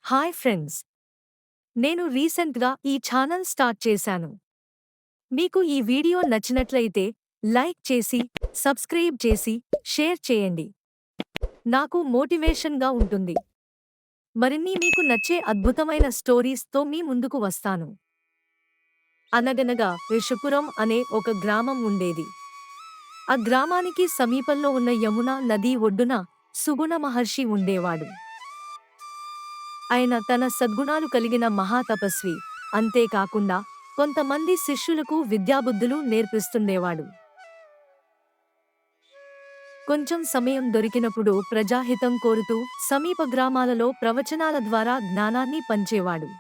Hi friends, నేను రీసెంట్గా ఈ ఛానల్ స్టార్ట్ చేశాను. మీకు ఈ వీడియో నచ్చినట్లయితే లైక్ చేసి, సబ్స్క్రైబ్ చేసి, షేర్ చేయండి. నాకు మోటివేషన్గా ఉంటుంది. మరిన్ని మీకు నచ్చే అద్భుతమైన స్టోరీస్తో మీ ముందుకు వస్తాను. అనగనగా రిషపురం అనే ఒక గ్రామం ఉండేది. ఆ గ్రామానికి సమీపంలో ఉన్న యమున నది ఒడ్డున సుగుణ మహర్షి ఉండేవాడు. ఆయన తన సద్గుణాలు కలిగిన మహాతపస్వి. అంతేకాకుండా కొంతమంది శిష్యులకు విద్యాబుద్ధులు నేర్పిస్తుండేవాడు. కొంచెం సమయం దొరికినప్పుడు ప్రజాహితం కోరుతూ సమీప గ్రామాలలో ప్రవచనాల ద్వారా జ్ఞానాన్ని పంచేవాడు.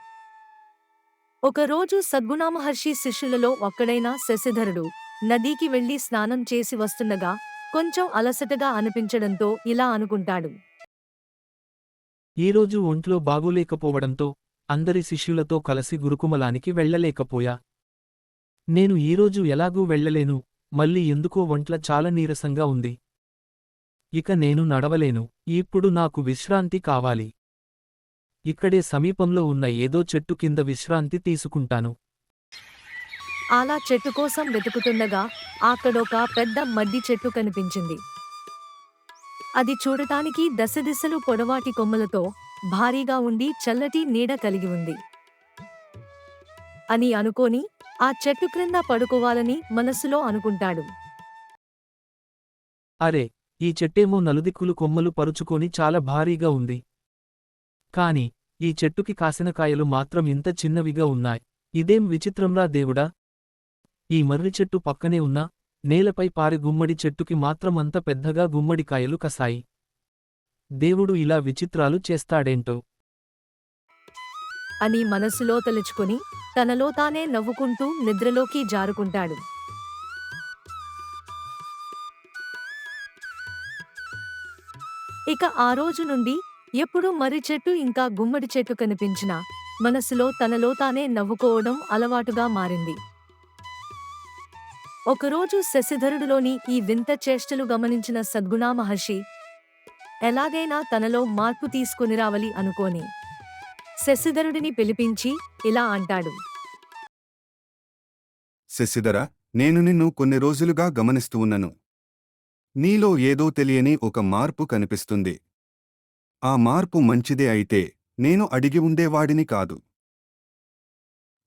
ఒకరోజు సద్గుణమహర్షి శిష్యులలో ఒక్కడైన శశిధరుడు నదీకి వెళ్లి స్నానం చేసి వస్తుండగా కొంచెం అలసటగా అనిపించడంతో ఇలా అనుకుంటాడు. ఈరోజు ఒంట్లో బాగోలేకపోవడంతో అందరి శిష్యులతో కలసి గురుకుమలానికి వెళ్లలేకపోయా. నేను ఈరోజు ఎలాగూ వెళ్లలేను, మళ్ళీ ఎందుకో ఒంట్ల చాలా నీరసంగా ఉంది. ఇక నేను నడవలేను, ఇప్పుడు నాకు విశ్రాంతి కావాలి. ఇక్కడే సమీపంలో ఉన్న ఏదో చెట్టు కింద విశ్రాంతి తీసుకుంటాను. అలా చెట్టు కోసం వెతుకుతుండగా అక్కడొక పెద్ద మద్ది చెట్టు కనిపించింది. అది చూడటానికి దశదిశలు పొడవాటి కొమ్మలతో భారీగా ఉండి చల్లటి నీడ కలిగి ఉంది అని అనుకోని ఆ చెట్టు క్రింద పడుకోవాలని మనసులో అనుకుంటాడు. అరే, ఈ చెట్టేమో నలుదిక్కులు కొమ్మలు పరుచుకొని చాలా భారీగా ఉంది. కాని ఈ చెట్టుకి కాసిన కాయలు మాత్రం ఇంత చిన్నవిగా ఉన్నాయి. ఇదేం విచిత్రంరా దేవుడా! ఈ మర్రి చెట్టు పక్కనే ఉన్న నేలపై పారి గుమ్మడి చెట్టుకి మాత్రం అంత పెద్దగా గుమ్మడికాయలు కసాయి. దేవుడు ఇలా విచిత్రాలు చేస్తాడేంటో అని మనసులో తలుచుకుని తనలో తానే నవ్వుకుంటూ నిద్రలోకి జారుకుంటాడు. ఇక ఆ రోజు నుండి ఎప్పుడు మర్రి చెట్టు ఇంకా గుమ్మడి చెట్టు కనిపించినా మనసులో తనలో తానే నవ్వుకోవడం అలవాటుగా మారింది. ఒకరోజు శశిధరుడిలోని ఈ వింత చేష్టలు గమనించిన సద్గుణమహర్షి ఎలాగైనా తనలో మార్పు తీసుకునిరావాలి అనుకోని శశిధరుడిని పిలిపించి ఇలా అంటాడు. శశిధర, నేను నిన్ను కొన్ని రోజులుగా గమనిస్తూ ఉన్నాను. నీలో ఏదో తెలియని ఒక మార్పు కనిపిస్తుంది. ఆ మార్పు మంచిదే అయితే నేను అడిగి ఉండేవాడిని కాదు.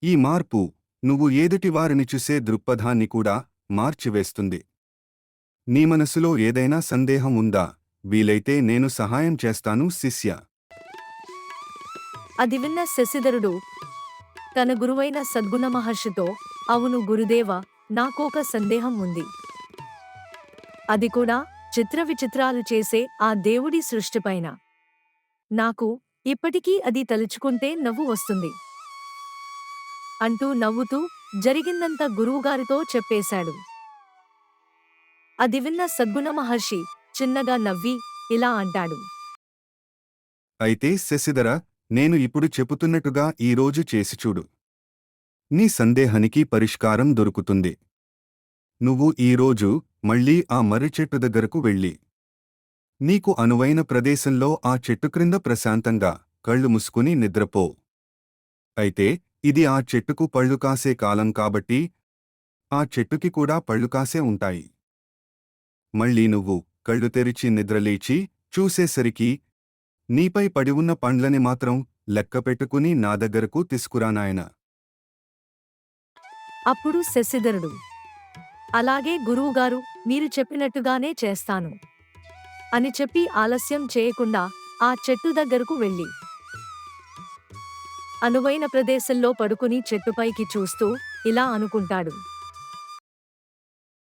ఈ మార్పు నువ్వు ఎదుటివారిని చూసే దృక్పథాన్ని కూడా మార్చివేస్తుంది. నీ మనసులో ఏదైనా సందేహం ఉందా? వీలైతే నేను సహాయం చేస్తాను శిష్య. అది విన్న శశిధరుడు తన గురువైన సద్గుణమహర్షితో, అవును గురుదేవ, నాకోక సందేహం ఉంది. అది కూడా చిత్ర విచిత్రాలు చేసే ఆ దేవుడి సృష్టిపైన. నాకు ఇప్పటికీ అది తలుచుకుంటే నవ్వు వస్తుంది అంటూ నవ్వుతూ జరిగిందంతా గురువుగారితో చెప్పేశాడు. అది విన్న సద్గుణమహర్షి చిన్నగా నవ్వి ఇలా అంటాడు. అయితే శశిధర, నేను ఇప్పుడు చెబుతున్నట్టుగా ఈరోజు చేసి చూడు. నీ సందేహానికి పరిష్కారం దొరుకుతుంది. నువ్వు ఈరోజు మళ్ళీ ఆ మర్రి చెట్టు దగ్గరకు వెళ్ళి నీకు అనువైన ప్రదేశంలో ఆ చెట్టు క్రింద ప్రశాంతంగా కళ్ళు మూసుకుని నిద్రపో. అయితే ఇది ఆ చెట్టుకు పళ్ళు కాసే కాలం కాబట్టి ఆ చెట్టుకి కూడా పళ్ళు కాసే ఉంటాయి. మళ్ళీ నువ్వు కళ్ళు తెరిచి నిద్రలేచి చూసేసరికి నీపై పడి ఉన్న పండ్లని మాత్రం లెక్కపెట్టుకుని నా దగ్గరకు తీసుకురా నాయనా. అప్పుడు శశిధరుడు, అలాగే గురువుగారు, మీరు చెప్పినట్టుగానే చేస్తాను అని చెప్పి ఆలస్యం చేయకుండా ఆ చెట్టు దగ్గరకు వెళ్ళి అనువైన ప్రదేశంలో పడుకుని చెట్టుపైకి చూస్తూ ఇలా అనుకుంటాడు.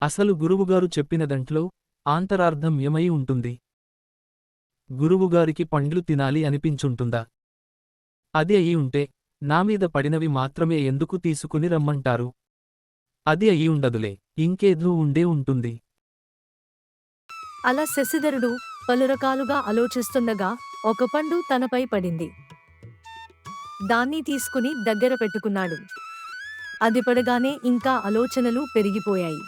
అసలు గురువుగారు చెప్పినదంట్లో ఆంతరార్థం ఏమై ఉంటుంది? గురువుగారికి పండ్లు తినాలి అనిపించుంటుందా? అది అయి ఉంటే నామీద పడినవి మాత్రమే ఎందుకు తీసుకుని రమ్మంటారు? అది అయి ఉండదులే, ఇంకేదో ఉండే ఉంటుంది. అలా శశిధరుడు పలురకాలుగా ఆలోచిస్తుండగా ఒక పండు తనపై పడింది. దాన్ని తీసుకుని దగ్గర పెట్టుకున్నాడు. అది పడగానే ఇంకా ఆలోచనలు పెరిగిపోయాయి.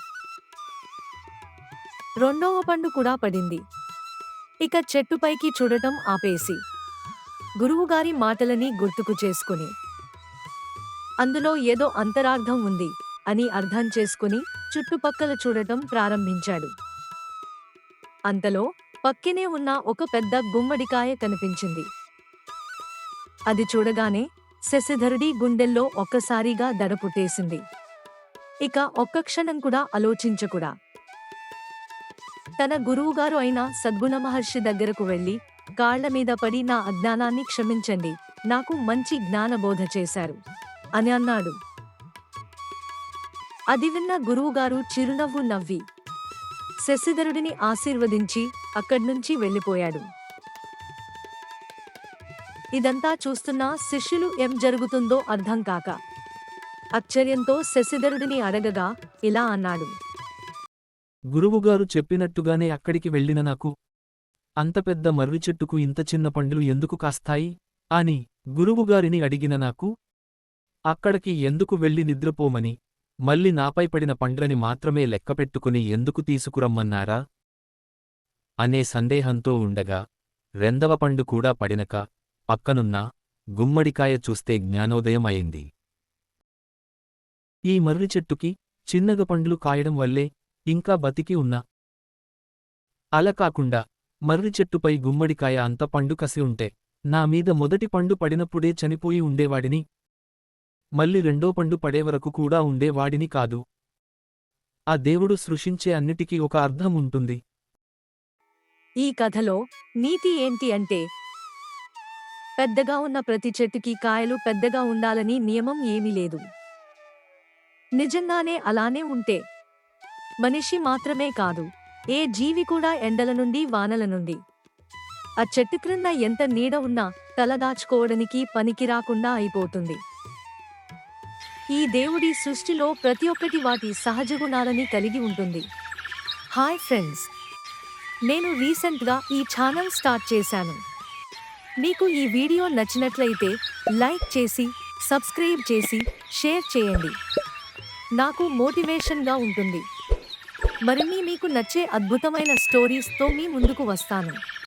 రెండవ పండు కూడా పడింది. ఇక చెట్టుపైకి చూడటం ఆపేసి గురువుగారి మాటలని గుర్తుకు చేసుకుని అందులో ఏదో అంతరార్థం ఉంది అని అర్థం చేసుకుని చుట్టుపక్కల చూడటం ప్రారంభించాడు. అంతలో పక్కనే ఉన్న ఒక పెద్ద గుమ్మడికాయ కనిపించింది. అది చూడగానే శశిధరుడి గుండెల్లో ఒక్కసారిగా దడ పుట్టేసింది. ఇక ఒక్క క్షణం కూడా ఆలోచించకుడా తన గురువుగారు అయిన సద్గుణ మహర్షి దగ్గరకు వెళ్లి కాళ్ల మీద పడి నా అజ్ఞానాన్ని క్షమించండి, నాకు మంచి జ్ఞానబోధ చేశారు అని అన్నాడు. అది విన్న గురువుగారు చిరునవ్వు నవ్వి శశిధరుడిని ఆశీర్వదించి అక్కడ్నుంచి వెళ్ళిపోయాడు. ఇదంతా చూస్తున్న శిష్యులు ఏం జరుగుతుందో అర్థం కాక ఆశ్చర్యంతో శశిధరుడిని అడగగా ఇలా అన్నాడు. గురువుగారు చెప్పినట్టుగానే అక్కడికి వెళ్ళిన నాకు అంత పెద్ద మర్రి చెట్టుకు ఇంత చిన్న పండ్లు ఎందుకు కాస్తాయి అని గురువుగారిని అడిగిన నాకు అక్కడికి ఎందుకు వెళ్ళి నిద్రపోమని మళ్ళీ నాపై పడిన పండ్లని మాత్రమే లెక్కపెట్టుకుని ఎందుకు తీసుకురమ్మన్నారా అనే సందేహంతో ఉండగా రెండవ పండు కూడా పడినక పక్కనున్న గుమ్మడికాయ చూస్తే జ్ఞానోదయం అయింది. ఈ మర్రి చెట్టుకి చిన్నగా పండ్లు కాయడం వల్లే ఇంకా బతికి ఉన్నా. అలా కాకుండా మర్రి చెట్టుపై గుమ్మడికాయ అంత పండు కసి ఉంటే నా మీద మొదటి పండు పడినప్పుడే చనిపోయి ఉండేవాడిని, మళ్ళీ రెండో పండు పడేవరకు కూడా ఉండేవాడిని కాదు. ఆ దేవుడు సృష్టించే అన్నిటికీ ఒక అర్థం ఉంటుంది. ఈ కథలో నీతి ఏంటి అంటే, పెద్దగా ఉన్న ప్రతి చెట్టుకి కాయలు పెద్దగా ఉండాలని నియమం ఏమీ లేదు. నిజంగానే అలానే ఉంటే మనిషి మాత్రమే కాదు, ఏ జీవి కూడా ఎండల నుండి వానల నుండి ఆ చెట్టు క్రింద ఎంత నీడ ఉన్నా తలదాచుకోవడానికి పనికిరాకుండా అయిపోతుంది. ఈ దేవుడి సృష్టిలో ప్రతి ఒక్కటి వాటి సహజ గుణాలని కలిగి ఉంటుంది. హాయ్ ఫ్రెండ్స్, నేను రీసెంట్గా ఈ ఛానల్ స్టార్ట్ చేశాను. మీకు ఈ వీడియో నచ్చినట్లయితే లైక్ చేసి సబ్స్క్రైబ్ చేసి షేర్ చేయండి, నాకు మోటివేషన్గా ఉంటుంది. మరిన్ని మీకు నచ్చే అద్భుతమైన స్టోరీస్తో మీ ముందుకు వస్తాను.